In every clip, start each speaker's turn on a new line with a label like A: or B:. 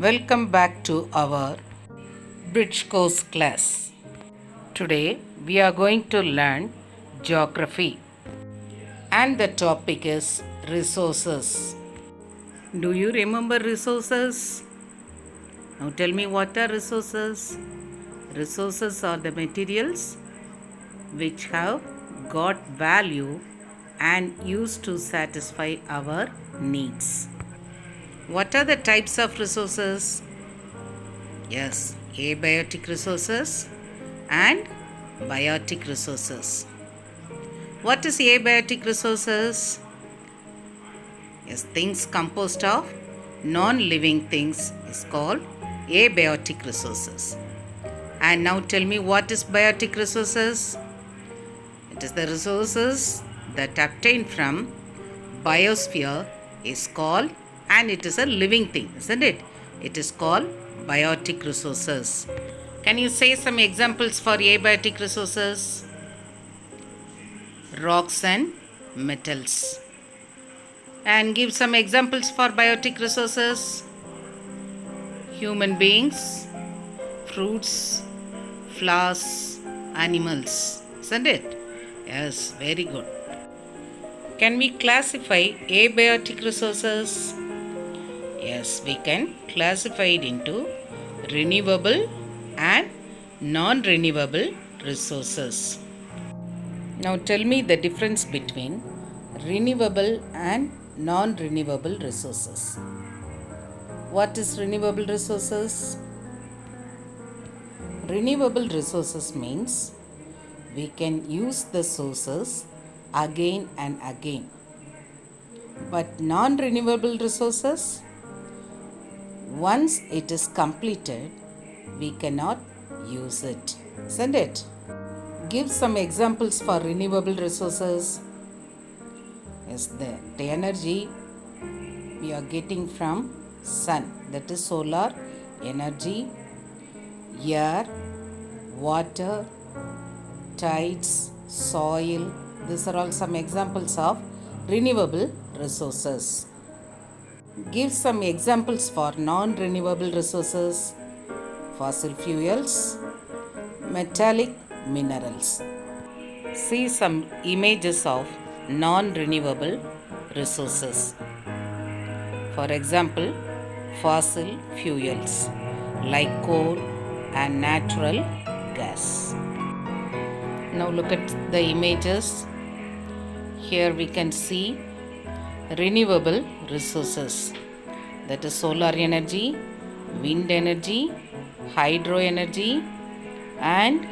A: Welcome back to our Bridge Course class. Today we are going to learn geography and the topic is resources. Do you remember resources? Now tell me, what are resources? Resources are the materials which have got value and used to satisfy our needs. What are the types of resources? Yes, abiotic resources and biotic resources. What is abiotic resources? Yes, things composed of non-living things is called abiotic resources. And now tell me, what is biotic resources? It is the resources that obtained from biosphere is called, and it is a living thing, isn't it? It is called biotic resources. Can you say some examples for abiotic resources? Rocks and metals. And give some examples for biotic resources. Human beings, fruits, flowers, animals, isn't it? Yes, very good. Can we classify abiotic resources? Yes, we can classify it into renewable and non-renewable resources. Now tell me the difference between renewable and non-renewable resources. What is renewable resources? Renewable resources means we can use the sources again and again. But non-renewable resources, once it is completed, we cannot use it, isn't it? Give some examples for renewable resources. Yes, the energy we are getting from sun, that is solar energy, air, water, tides, soil. These are all some examples of renewable resources. Give some examples for non-renewable resources. Fossil fuels, metallic minerals. See some images of non-renewable resources. For example, fossil fuels like coal and natural gas. Now look at the images. Here we can see renewable resources, that is solar energy, wind energy, hydro energy, and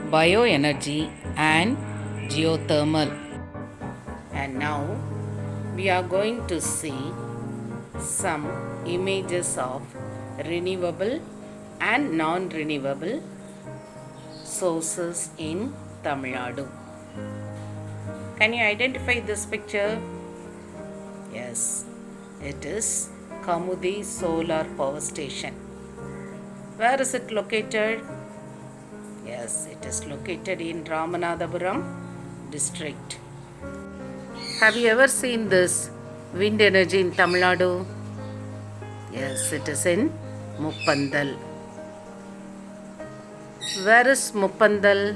A: bioenergy and geothermal. And now we are going to see some images of renewable and non-renewable sources in Tamil Nadu. Can you identify this picture? Yes, it is Kamudi Solar Power Station. Where is it located? Yes, it is located in Ramanathapuram district. Have you ever seen this wind energy in Tamil Nadu? Yes, it is in Muppandal. Where is Muppandal?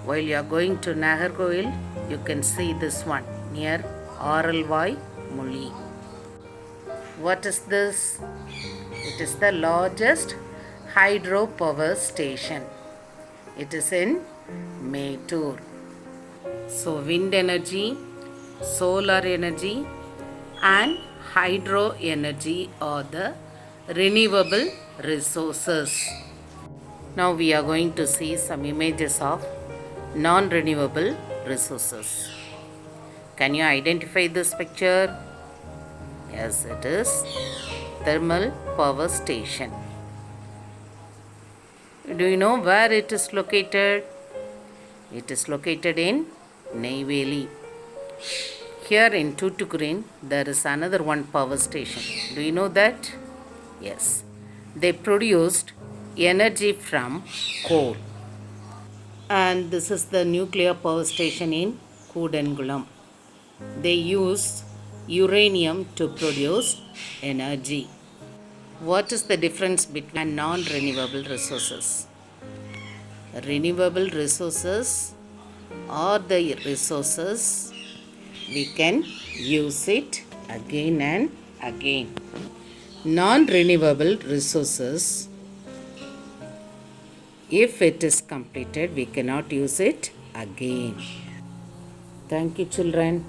A: While you are going to Nagarkoil, you can see this one near Aralvai Muli. What is this? It is the largest hydro power station. It is in Mettur. So wind energy, solar energy and hydro energy are the renewable resources. Now we are going to see some images of non-renewable resources. Can you identify this picture? Yes, it is thermal power station. Do you know where it is located? It is located in Neyveli. Here in Tuticorin, there is another one power station. Do you know that? Yes. They produced energy from coal. And this is the nuclear power station in Kudangulam. They use uranium to produce energy. What is the difference between non-renewable resources? Renewable resources are the resources we can use it again and again. Non-renewable resources, if it is completed, we cannot use it again. Thank you, children.